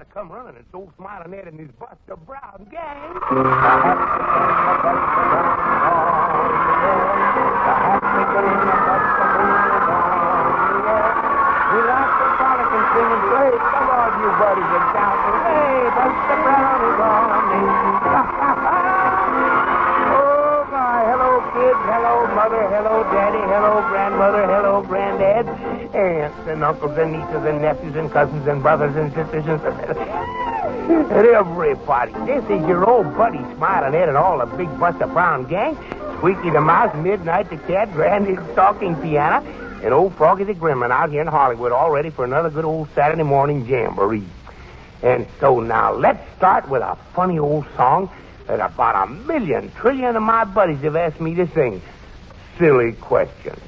Come running, it's old Smiling Ed and his Buster Brown gang. We like the frolic and sing and play. Come on, you buddies, and shout, hey, Buster Brown is on me. Oh, my, hello, kids, hello, mother, hello, daddy, hello, grandmother, hello, granddad, aunts and uncles and nieces and nephews and cousins and brothers and sisters and everybody. This is your old buddy Smiling Ed and all the big Buster Brown gang. Squeaky the Mouse, Midnight the Cat, Grandy's talking piano, and old Froggy the Gremlin out here in Hollywood, all ready for another good old Saturday morning jamboree. And so now let's start with a funny old song that about 1,000,000,000,000 trillion of my buddies have asked me to sing. Silly Questions.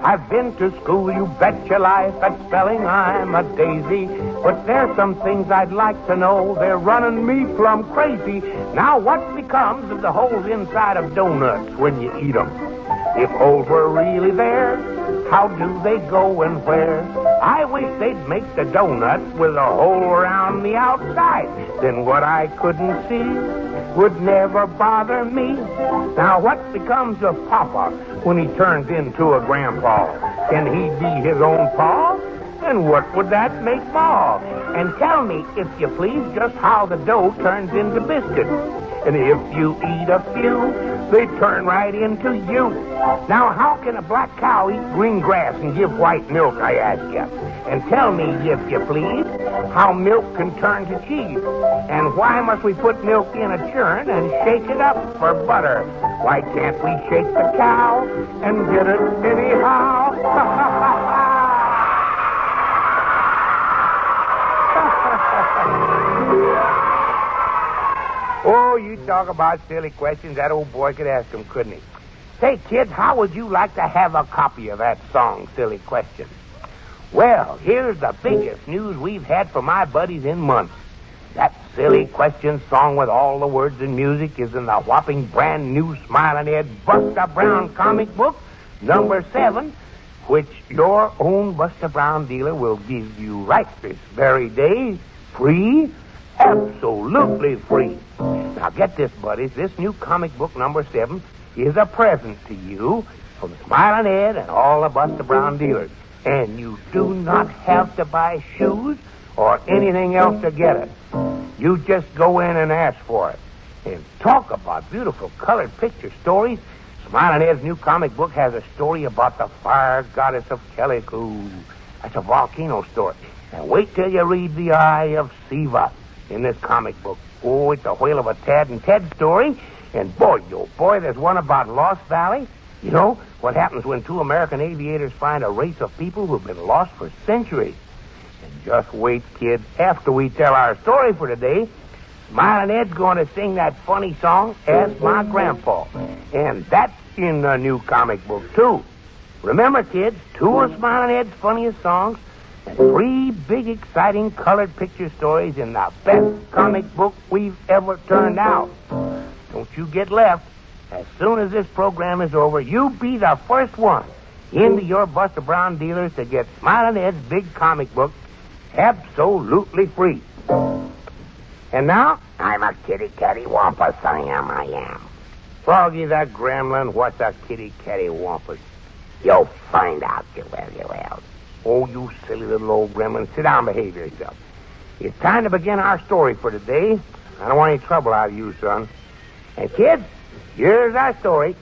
I've been to school, you bet your life, at spelling I'm a daisy. But there's some things I'd like to know, they're running me plumb crazy. Now what becomes of the holes inside of donuts when you eat them? If holes were really there, how do they go and where? I wish they'd make the donut with a hole around the outside. Then what I couldn't see would never bother me. Now what becomes of Papa when he turns into a grandpa? Can he be his own pa? And what would that make Ma? And tell me, if you please, just how the dough turns into biscuits. And if you eat a few, they turn right into you. Now, how can a black cow eat green grass and give white milk, I ask you? And tell me, if you please, how milk can turn to cheese. And why must we put milk in a churn and shake it up for butter? Why can't we shake the cow and get it anyhow? Oh, you talk about silly questions. That old boy could ask them, couldn't he? Say, kids, how would you like to have a copy of that song, Silly Questions? Well, here's the biggest news we've had for my buddies in months. That Silly Questions song with all the words and music is in the whopping brand new Smiling Ed Buster Brown comic book, number 7, which your own Buster Brown dealer will give you right this very day, free, absolutely free. Now get this, buddies. This new comic book, number 7, is a present to you from Smiling Ed and all the Buster Brown dealers. And you do not have to buy shoes or anything else to get it. You just go in and ask for it. And talk about beautiful colored picture stories. Smiling Ed's new comic book has a story about the fire goddess of Calico. That's a volcano story. And wait till you read The Eye of Siva in this comic book. Oh, it's a whale of a Tad and Ted story. And boy, oh boy, there's one about Lost Valley. You know, what happens when 2 American aviators find a race of people who've been lost for centuries. And just wait, kids. After we tell our story for today, Smiling Ed's going to sing that funny song, Ask My Grandpa. And that's in the new comic book, too. Remember, kids, 2 of Smiling Ed's funniest songs and 3 big, exciting colored picture stories in the best comic book we've ever turned out. Don't you get left. As soon as this program is over, you be the first one into your Buster Brown dealers to get Smiling Ed's big comic book absolutely free. And now, I'm a kitty-catty wampus, I am. Froggy the Gremlin, what's a kitty-catty wampus? You'll find out, you will. Oh, you silly little old gremlin. Sit down and behave yourself. It's time to begin our story for today. I don't want any trouble out of you, son. And, kids, here's our story.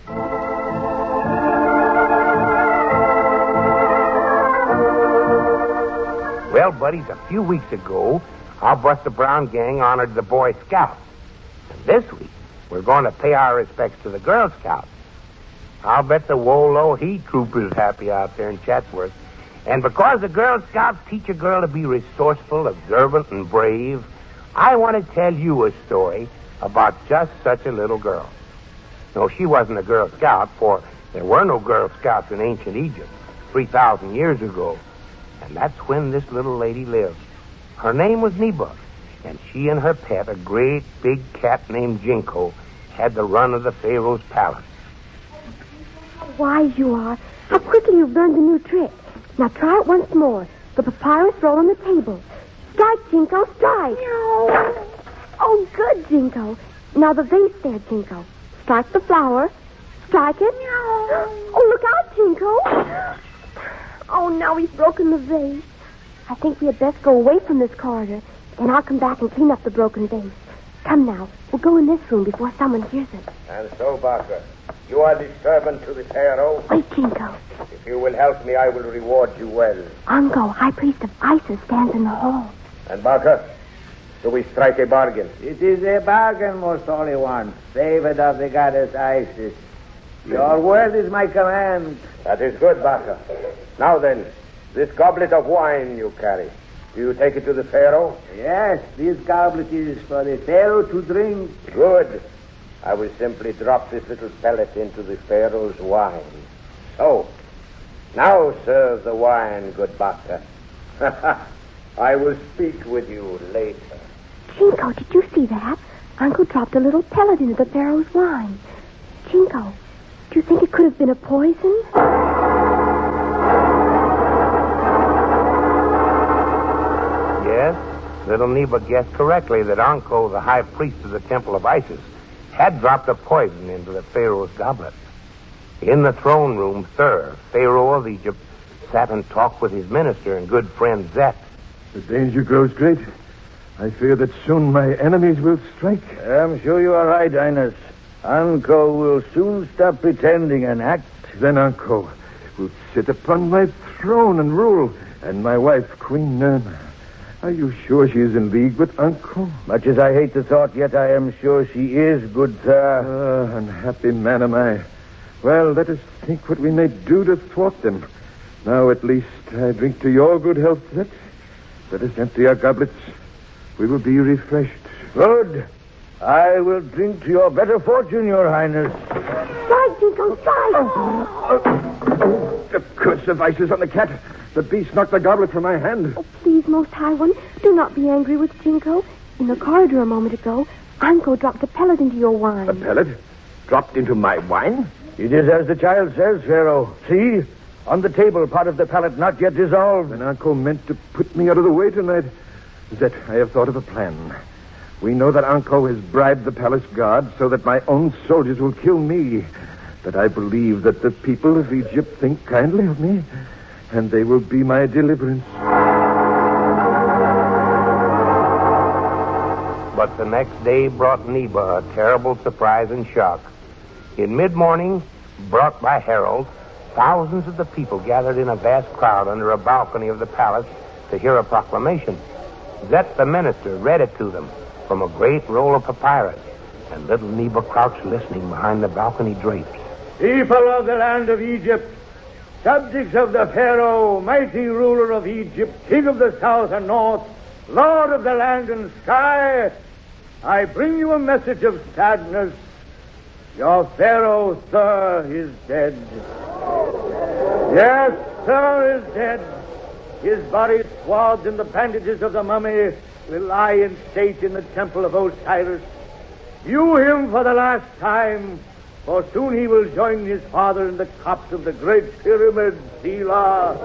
Well, buddies, a few weeks ago, our Buster Brown gang honored the Boy Scouts. And this week, we're going to pay our respects to the Girl Scouts. I'll bet the Wolo Heat Troop is happy out there in Chatsworth. And because the Girl Scouts teach a girl to be resourceful, observant, and brave, I want to tell you a story about just such a little girl. No, she wasn't a Girl Scout, for there were no Girl Scouts in ancient Egypt 3,000 years ago. And that's when this little lady lived. Her name was Neba, and she and her pet, a great big cat named Jinko, had the run of the Pharaoh's palace. How wise you are. How quickly you've learned a new trick. Now try it once more. The papyrus roll on the table. Strike, Jinko, strike. No. Oh, good, Jinko. Now the vase there, Jinko. Strike the flower. Strike it. No. Oh, look out, Jinko. Oh, now he's broken the vase. I think we had best go away from this corridor. Then I'll come back and clean up the broken vase. Come now. We'll go in this room before someone hears us. And so, Barker, you are the servant to the Pharaoh. Wait, Jinko. If you will help me, I will reward you well. Anko, High Priest of Isis, stands in the hall. And Barker, do we strike a bargain? It is a bargain, most holy one, favored of the goddess Isis. Your word is my command. That is good, Barker. Now then, this goblet of wine you carry, do you take it to the Pharaoh? Yes, this goblet is for the Pharaoh to drink. Good. I will simply drop this little pellet into the Pharaoh's wine. So, now serve the wine, good Barker. I will speak with you later. Jinko, did you see that? Uncle dropped a little pellet into the Pharaoh's wine. Jinko, do you think it could have been a poison? Yes, little Neba guessed correctly that Anko, the high priest of the Temple of Isis, had dropped a poison into the Pharaoh's goblet. In the throne room, Thur, Pharaoh of Egypt, sat and talked with his minister and good friend Zet. The danger grows great. I fear that soon my enemies will strike. I'm sure you are right, Highness. Anko will soon stop pretending and act. Then Anko will sit upon my throne and rule, and my wife, Queen Nerma. Are you sure she is in league with Anko? Much as I hate the thought, yet I am sure she is, good sir. Unhappy man am I. Well, let us think what we may do to thwart them. Now, at least, I drink to your good health, Zet. Let us empty our goblets. We will be refreshed. Good. I will drink to your better fortune, your Highness. Strike, Jinko, strike! The curse of Isis on the cat. The beast knocked the goblet from my hand. Oh, please, Most High One, do not be angry with Jinko. In the corridor a moment ago, Anko dropped a pellet into your wine. A pellet? Dropped into my wine? It is as the child says, Pharaoh. See? On the table, part of the pellet not yet dissolved. And Anko meant to put me out of the way tonight. Zet, I have thought of a plan. We know that Anko has bribed the palace guard so that my own soldiers will kill me. But I believe that the people of Egypt think kindly of me, and they will be my deliverance. But the next day brought Neba a terrible surprise and shock. In mid-morning, brought by heralds, thousands of the people gathered in a vast crowd under a balcony of the palace to hear a proclamation. Zet, the minister, read it to them from a great roll of papyrus, and little Neba crouched listening behind the balcony drapes. People of the land of Egypt, subjects of the Pharaoh, mighty ruler of Egypt, king of the south and north, lord of the land and sky, I bring you a message of sadness. Your Pharaoh, Thur, is dead. Yes, Thur is dead. His body, swathed in the bandages of the mummy, will lie in state in the temple of Osiris. View him for the last time, for soon he will join his father in the copse of the great pyramid, Selah.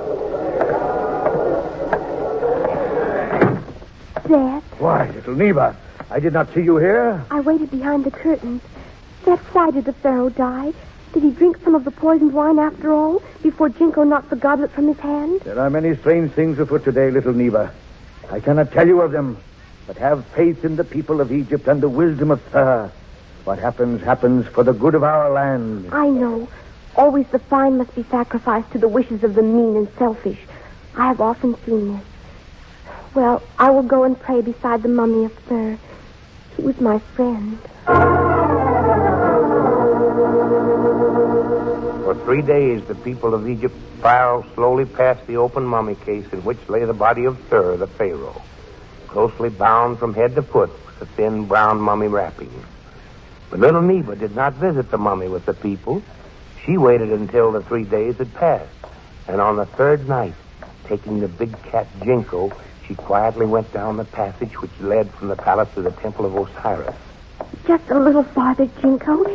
Zet, Why, little Neba, I did not see you here. I waited behind the curtains. Zet, why did the Pharaoh die? Did he drink some of the poisoned wine after all, before Jinko knocked the goblet from his hand? There are many strange things afoot today, little Neba. I cannot tell you of them, but have faith in the people of Egypt and the wisdom of Thur. What happens, happens for the good of our land. I know. Always the fine must be sacrificed to the wishes of the mean and selfish. I have often seen this. Well, I will go and pray beside the mummy of Thur. He was my friend. For 3 days, the people of Egypt filed slowly past the open mummy case in which lay the body of Thur, the Pharaoh, closely bound from head to foot with a thin brown mummy wrapping. But little Neba did not visit the mummy with the people. She waited until the 3 days had passed, and on the third night, taking the big cat Jinko, she quietly went down the passage which led from the palace to the temple of Osiris. Just a little farther, Jinko.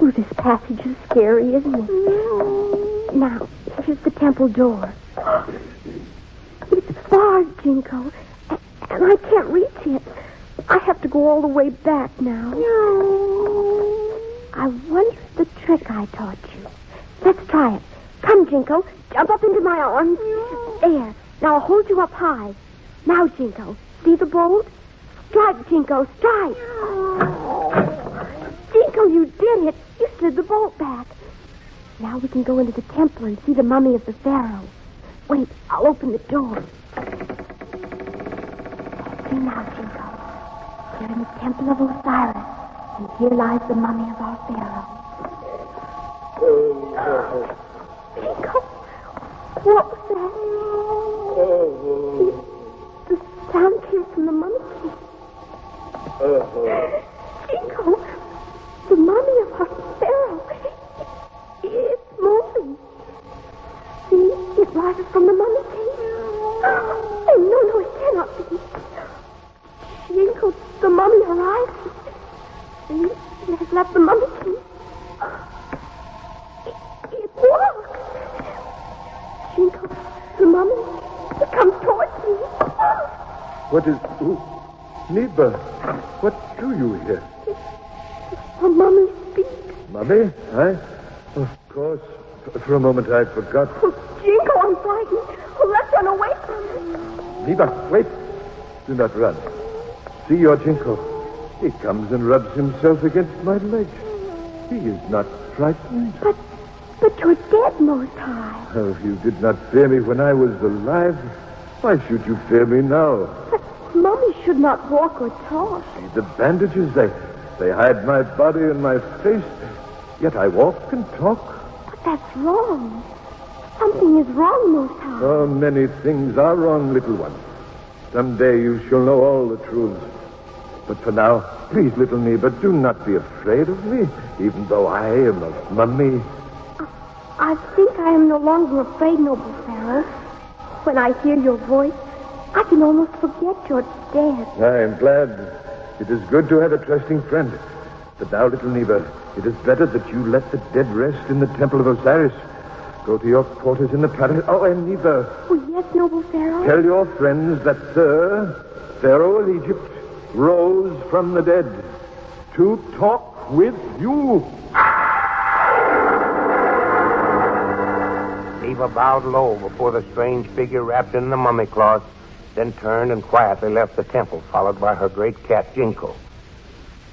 Ooh, this passage is scary, isn't it? Now, here's the temple door. It's far, Jinko, and I can't reach it. I have to go all the way back now. No. I wonder if the trick I taught you. Let's try it. Come, Jinko. Jump up into my arms. No. There. Now I'll hold you up high. Now, Jinko. See the bolt? Strike, Jinko. Strike. No. Jinko, you did it. You slid the bolt back. Now we can go into the temple and see the mummy of the pharaoh. Wait, I'll open the door. See now, Jinko. We're in the temple of Osiris, and here lies the mummy of our pharaoh. Jinko, what was that? The sound came from the mummy cave. Jinko, the mummy of our pharaoh. It's moving. See, it rises from the mummy cave. Oh, no, it cannot be. Jinko, the mummy arrives. See, it has left the mummy cave. It walks. Jinko, the mummy, it comes towards me. What is... Neba, what do you here? The mummy speaks. Mummy? Of course. For a moment I forgot. Oh, Jinko, I'm frightened. Oh, let's run away from it. Neba, wait. Do not run. See your Jinko. He comes and rubs himself against my legs. He is not frightened. But you're dead, Most High. Oh, if you did not fear me when I was alive, why should you fear me now? But Mummy should not walk or talk. See the bandages, they hide my body and my face. Yet I walk and talk. But that's wrong. Something is wrong, Most High. Oh, many things are wrong, little one. Someday you shall know all the truths. But for now, please, little Neba, do not be afraid of me, even though I am a mummy. I think I am no longer afraid, noble Pharaoh. When I hear your voice, I can almost forget you're dead. I am glad. It is good to have a trusting friend. But now, little Neba, it is better that you let the dead rest in the temple of Osiris. Go to your quarters in the palace. Oh, and Neba. Oh, yes, noble Pharaoh. Tell your friends that Pharaoh of Egypt, rose from the dead to talk with you. Neba bowed low before the strange figure wrapped in the mummy cloth, then turned and quietly left the temple, followed by her great cat, Jinko.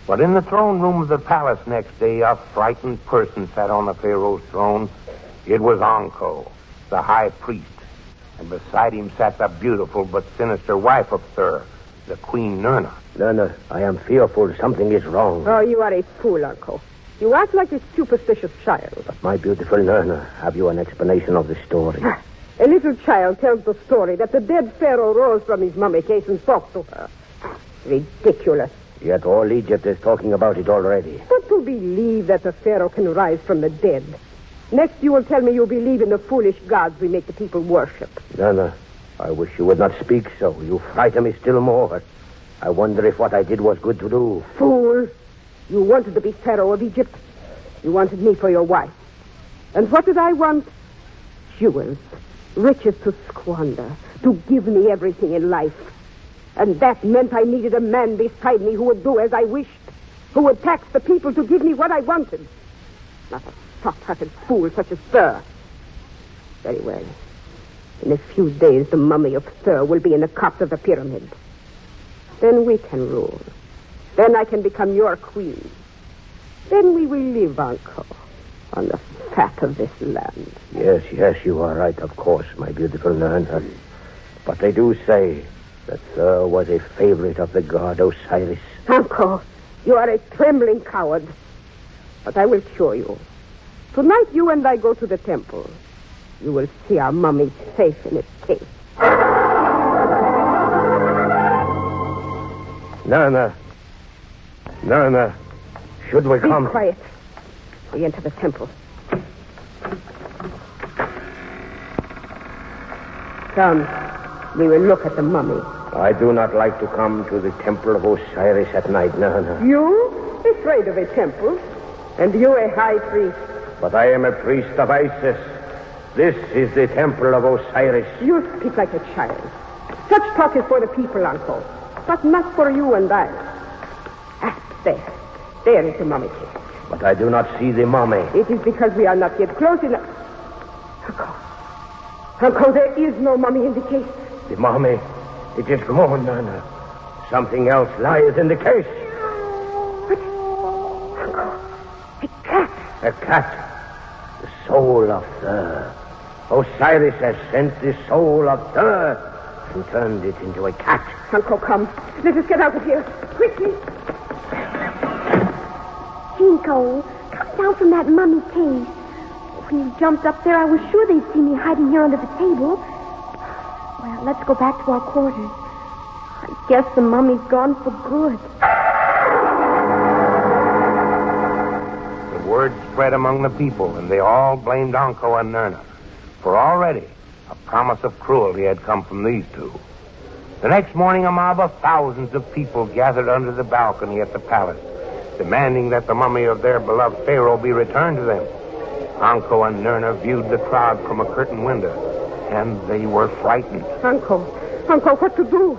But in the throne room of the palace next day, a frightened person sat on the Pharaoh's throne. It was Anko, the high priest, and beside him sat the beautiful but sinister wife of Thur, the Queen Nurna. Nurna, I am fearful something is wrong. Oh, you are a fool, Uncle. You act like a superstitious child. But my beautiful Nurna, have you an explanation of the story? A little child tells the story that the dead Pharaoh rose from his mummy case and talked to her. Ridiculous. Yet all Egypt is talking about it already. But to believe that the Pharaoh can rise from the dead. Next you will tell me you believe in the foolish gods we make the people worship. Nurna, I wish you would not speak so. You frighten me still more. I wonder if what I did was good to do. Fool. You wanted to be Pharaoh of Egypt. You wanted me for your wife. And what did I want? Jewels. Riches to squander. To give me everything in life. And that meant I needed a man beside me who would do as I wished. Who would tax the people to give me what I wanted. Not a soft-hearted fool such as Thur. Very well. In a few days, the mummy of Thur will be in the cups of the pyramid. Then we can rule. Then I can become your queen. Then we will live, Uncle, on the fat of this land. Yes, you are right, of course, my beautiful Nurna. But they do say that Thur was a favorite of the god Osiris. Uncle, you are a trembling coward. But I will cure you. Tonight you and I go to the temple. You will see our mummy safe in its case. Nurna, should we come? Be quiet. We enter the temple. Come, we will look at the mummy. I do not like to come to the temple of Osiris at night, Nurna. You? Afraid of a temple? And you a high priest? But I am a priest of Isis. This is the temple of Osiris. You speak like a child. Such talk is for the people, Uncle, but not for you and I. There. There is the mummy case. But I do not see the mummy. It is because we are not yet close enough. Uncle, there is no mummy in the case. The mummy, it is gone, Nana. Something else lies in the case. What? Uncle, a cat. A cat. The soul of Thur. Osiris has sent the soul of Thur and turned it into a cat. Uncle, come. Let us get out of here. Quickly. Jinko, come down from that mummy cave. When you jumped up there, I was sure they'd see me hiding here under the table. Well, let's go back to our quarters. I guess the mummy's gone for good. The word spread among the people, and they all blamed Anko and Nurna. For already, a promise of cruelty had come from these two. The next morning, a mob of thousands of people gathered under the balcony at the palace, demanding that the mummy of their beloved Pharaoh be returned to them. Anko and Nurna viewed the crowd from a curtained window, and they were frightened. Uncle, what to do?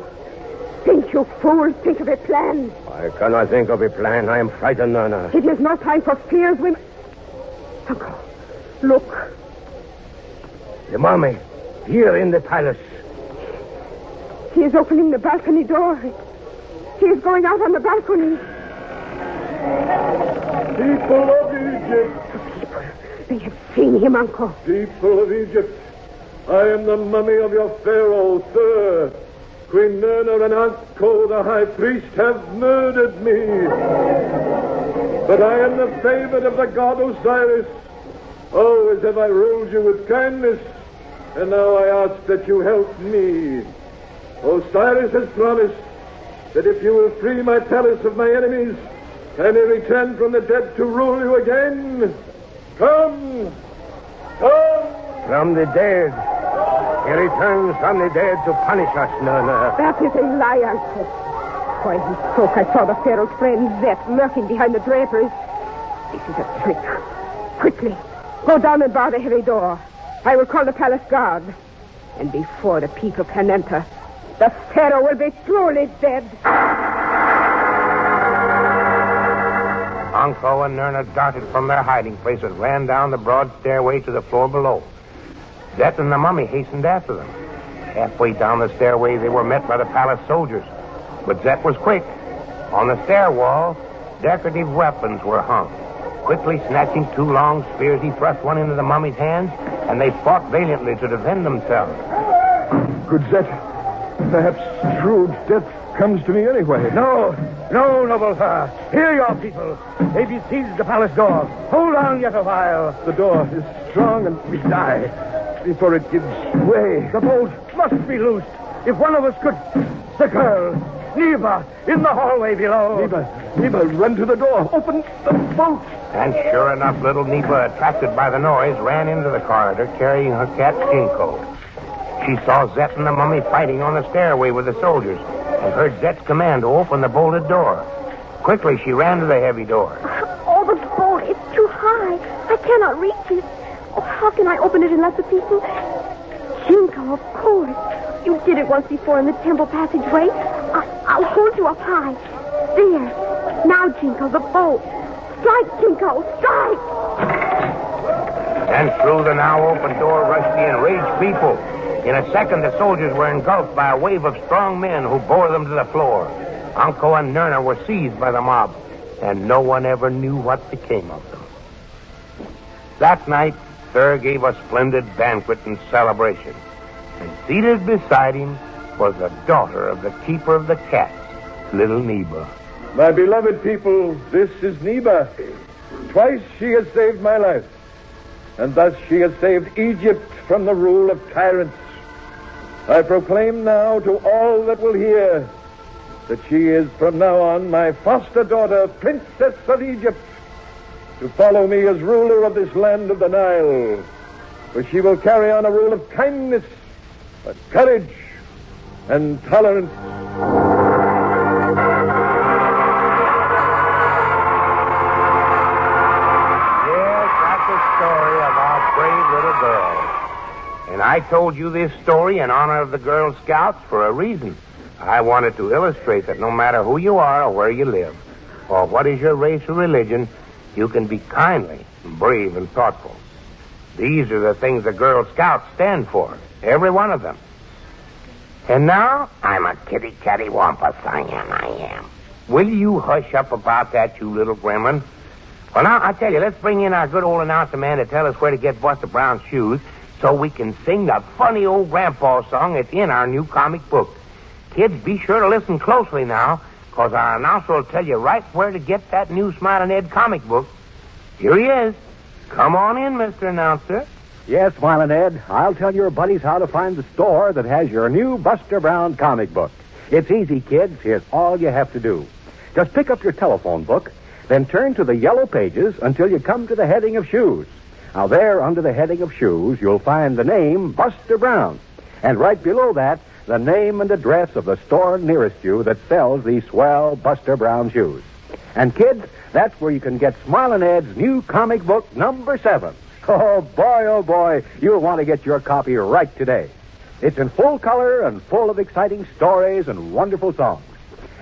Think, you fools. Think of a plan. I cannot think of a plan. I am frightened, Nurna. It is no time for fears. Uncle, look. The mummy, here in the palace. He is opening the balcony door. He is going out on the balcony. People of Egypt. They have seen him, Uncle. People of Egypt. I am the mummy of your Pharaoh, Thur. Queen Nurna and Anko, the high priest, have murdered me. But I am the favorite of the god Osiris. Always have I ruled you with kindness, and now I ask that you help me. Osiris has promised that if you will free my palace of my enemies, I may return from the dead to rule you again. Come! From the dead. He returns from the dead to punish us, Nurna. That is a lie, Uncle. While he spoke, I saw the Pharaoh's friend Zet lurking behind the draperies. This is a trick. Quickly, go down and bar the heavy door. I will call the palace guard. And before the people can enter, the Pharaoh will be truly dead. Anko and Nurna darted from their hiding place and ran down the broad stairway to the floor below. Zet and the mummy hastened after them. Halfway down the stairway, they were met by the palace soldiers. But Zet was quick. On the stair wall, decorative weapons were hung. Quickly snatching two long spears, he thrust one into the mummy's hands, and they fought valiantly to defend themselves. Good Zet. Perhaps true death comes to me anyway. No, noble Thur. Hear your people. They besiege the palace door. Hold on yet a while. The door is strong and we die before it gives way. The bolt must be loosed. If one of us could... The girl, Neba, in the hallway below. Neba, run to the door. Open the bolt. And sure enough, little Neba, attracted by the noise, ran into the corridor carrying her cat, Jinko. She saw Zet and the mummy fighting on the stairway with the soldiers and heard Zet's command to open the bolted door. Quickly, she ran to the heavy door. Oh, the bolt, it's too high. I cannot reach it. Oh, how can I open it unless the people... Jinko, of course. You did it once before in the temple passageway. I'll hold you up high. There. Now, Jinko, the bolt. Strike, Jinko, strike! And through the now open door rushed the enraged people. In a second, the soldiers were engulfed by a wave of strong men who bore them to the floor. Anko and Nurna were seized by the mob, and no one ever knew what became of them. That night, Thur gave a splendid banquet and celebration. And seated beside him was the daughter of the keeper of the cats, little Neba. My beloved people, this is Neba. Twice she has saved my life, and thus she has saved Egypt from the rule of tyrants. I proclaim now to all that will hear that she is from now on my foster daughter, Princess of Egypt, to follow me as ruler of this land of the Nile, where she will carry on a rule of kindness, of courage, and tolerance. Yes, that's the story of our brave little girl. I told you this story in honor of the Girl Scouts for a reason. I wanted to illustrate that no matter who you are or where you live, or what is your race or religion, you can be kindly, brave, and thoughtful. These are the things the Girl Scouts stand for, every one of them. And now, I'm a kitty catty wampus, I am. Will you hush up about that, you little gremlin? Well, now, I tell you, let's bring in our good old announcer man to tell us where to get Buster Brown's shoes so we can sing the funny old grandpa song that's in our new comic book. Kids, be sure to listen closely now, because our announcer will tell you right where to get that new Smiling Ed comic book. Here he is. Come on in, Mr. Announcer. Yes, Smiling Ed, I'll tell your buddies how to find the store that has your new Buster Brown comic book. It's easy, kids. Here's all you have to do. Just pick up your telephone book, then turn to the yellow pages until you come to the heading of shoes. Now, there, under the heading of shoes, you'll find the name Buster Brown. And right below that, the name and address of the store nearest you that sells these swell Buster Brown shoes. And, kids, that's where you can get Smiling Ed's new comic book, number 7. Oh, boy, you'll want to get your copy right today. It's in full color and full of exciting stories and wonderful songs.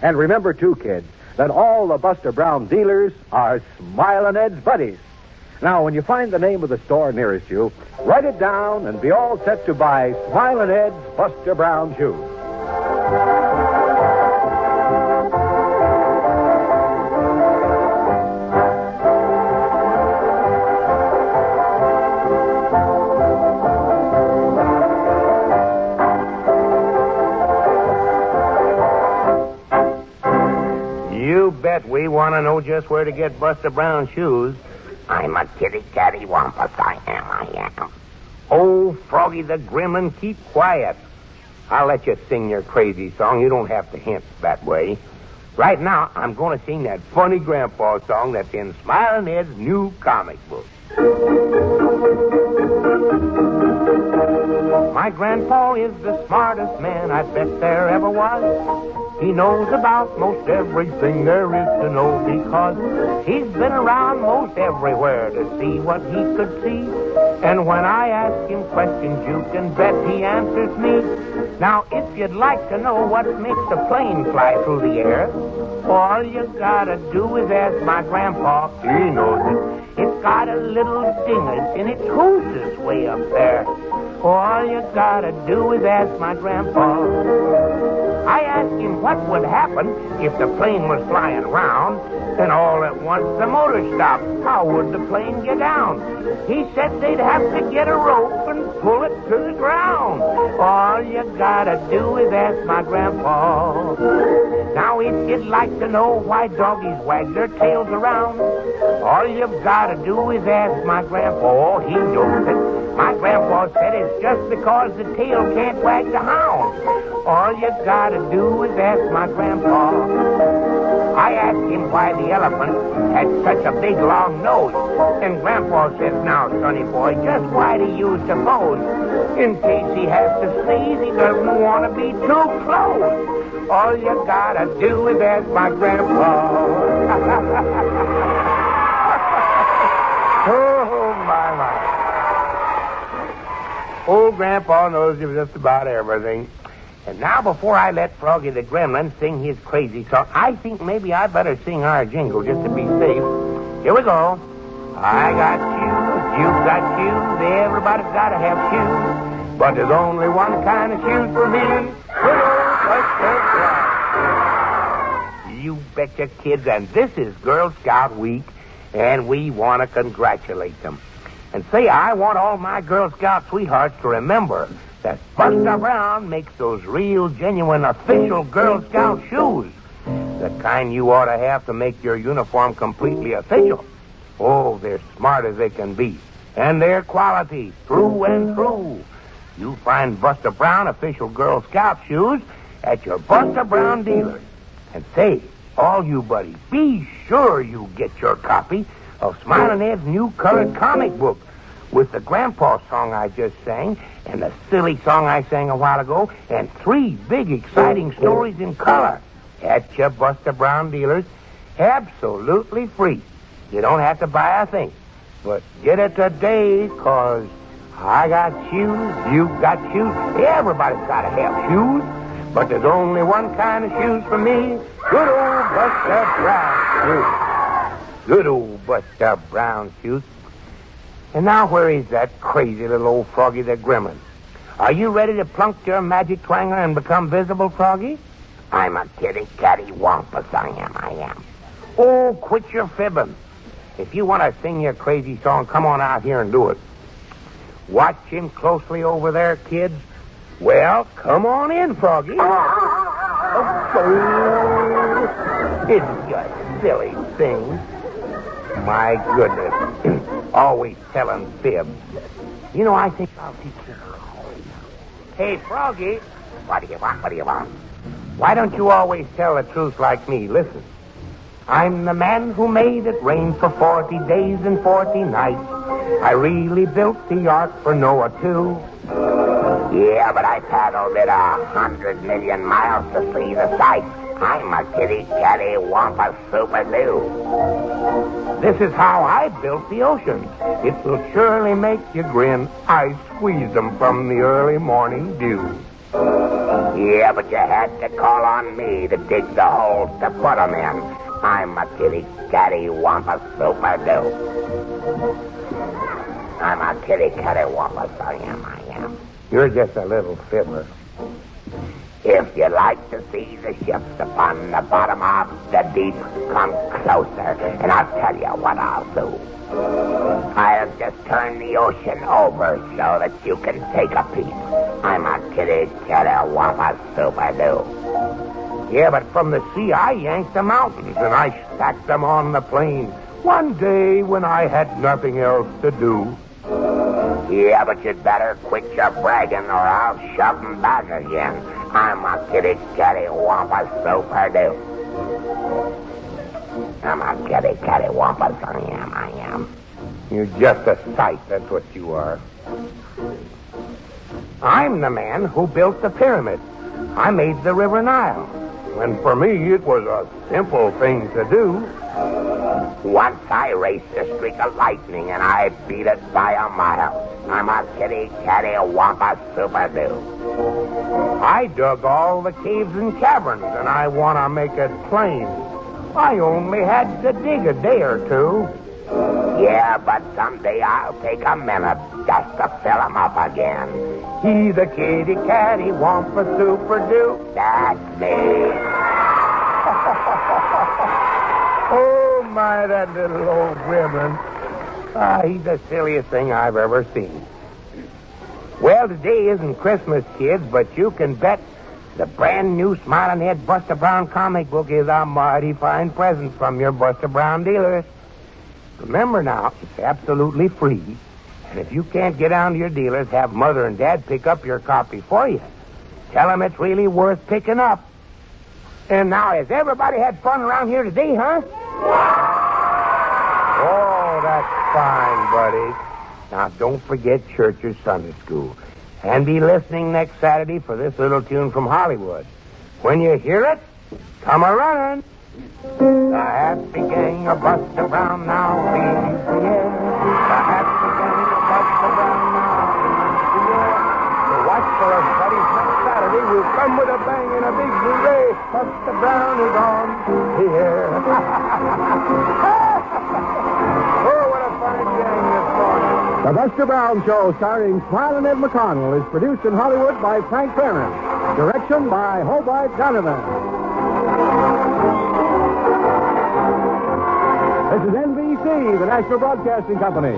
And remember, too, kids, that all the Buster Brown dealers are Smiling Ed's buddies. Now, when you find the name of the store nearest you, write it down and be all set to buy Smiling Ed's Buster Brown shoes. You bet we want to know just where to get Buster Brown shoes. I'm a kitty catty wampus, I am. Oh, Froggy the Gremlin, keep quiet. I'll let you sing your crazy song. You don't have to hint that way. Right now, I'm going to sing that funny grandpa song that's in Smiling Ed's new comic book. My grandpa is the smartest man I bet there ever was. He knows about most everything there is to know because he's been around most everywhere to see what he could see. And when I ask him questions, you can bet he answers me. Now, if you'd like to know what makes a plane fly through the air, all you gotta do is ask my grandpa. He knows it. It's got a little dingus in its hoses way up there. All you gotta do is ask my grandpa. I asked him what would happen if the plane was flying round, then all at once the motor stopped. How would the plane get down? He said they'd have to get a rope and pull it to the ground. All you gotta do is ask my grandpa. Now, if you'd like to know why doggies wag their tails around, all you've gotta do is ask my grandpa. Oh, he knows it. My grandpa said it's just because the tail can't wag the hound. All you gotta do is ask my grandpa. I asked him why the elephant had such a big, long nose. And Grandpa says, now, sonny boy, just why do you suppose? In case he has to sneeze, he doesn't want to be too close. All you gotta do is ask my Grandpa. Oh, my. Old Grandpa knows just about everything. And now, before I let Froggy the Gremlin sing his crazy song, I think maybe I better sing our jingle just to be safe. Here we go. I got shoes, you've got shoes, everybody's got to have shoes. But there's only one kind of shoes for men. Good old Buster Brown. You betcha, kids, and this is Girl Scout Week, and we want to congratulate them. And say, I want all my Girl Scout sweethearts to remember that Buster Brown makes those real, genuine, official Girl Scout shoes. The kind you ought to have to make your uniform completely official. Oh, they're smart as they can be. And they're quality, through and through. You find Buster Brown official Girl Scout shoes at your Buster Brown dealers. And say, all you buddies, be sure you get your copy of Smiling Ed's new colored comic book with the grandpa song I just sang and the silly song I sang a while ago and 3 big exciting stories in color at your Buster Brown dealers, absolutely free. You don't have to buy a thing, but get it today, 'cause I got shoes, you got shoes. Everybody's got to have shoes. But there's only one kind of shoes for me. Good old Buster Brown shoes. Good old Buster Brown shoes. And now where is that crazy little old Froggy the Gremlin? Are you ready to plunk your magic twanger and become visible, Froggy? I'm a kitty catty wampus, I am. Oh, quit your fibbing. If you want to sing your crazy song, come on out here and do it. Watch him closely over there, kids. Well, come on in, Froggy. Oh, it's just silly thing. My goodness. Always telling fibs. You know, I think I'll teach you. Hey, Froggy. What do you want? Why don't you always tell the truth like me? Listen. I'm the man who made it rain for 40 days and 40 nights. I really built the ark for Noah, too. Yeah, but I paddled it 100 million miles to see the sights. I'm a kitty catty wampus super-doo. This is how I built the ocean. It will surely make you grin. I squeeze them from the early morning dew. Yeah, but you had to call on me to dig the holes to put them in. I'm a kitty catty wampus super-doo. I'm a kitty catty wampus, I am. You're just a little fibber. If you like to see the ships upon the bottom of the deep, come closer, and I'll tell you what I'll do. I'll just turn the ocean over so that you can take a peep. I'm a kitty catty wampus super-doo. Yeah, but from the sea I yanked the mountains, and I stacked them on the plain. One day when I had nothing else to do. Yeah, but you'd better quit your bragging or I'll shove 'em back again. I'm a kitty catty wampus super-doo. I'm a kitty catty wampus, I am. You're just a sight, that's what you are. I'm the man who built the pyramid. I made the River Nile. And for me, it was a simple thing to do. Once I raced a streak of lightning, and I beat it by a mile. I'm a kitty catty wampus super-doo. I dug all the caves and caverns, and I want to make it plain. I only had to dig a day or two. Yeah, but someday I'll take a minute just to fill 'em up again. He's a kitty catty wampus super-doo. That's me. Oh, my, that little old gremlin. He's the silliest thing I've ever seen. Well, today isn't Christmas, kids, but you can bet the brand new Smiling Head Buster Brown comic book is a mighty fine present from your Buster Brown dealers. Remember now, it's absolutely free. And if you can't get down to your dealers, have Mother and Dad pick up your copy for you. Tell them it's really worth picking up. And now, has everybody had fun around here today, huh? Oh, that's fine, buddy. Now, don't forget church or Sunday school. And be listening next Saturday for this little tune from Hollywood. When you hear it, come a-running. The happy gang of Buster Brown now leaves the air. The happy gang of Buster Brown now leaves the air. So watch for us, buddies, next Saturday. We'll come with a bang and a big hooray. Buster Brown is on the air. Oh, what a fine gang this morning. The Buster Brown Show, starring Smiling Ed McConnell, is produced in Hollywood by Frank Ferner. Direction by Hobart Donovan. This is NBC, the National Broadcasting Company.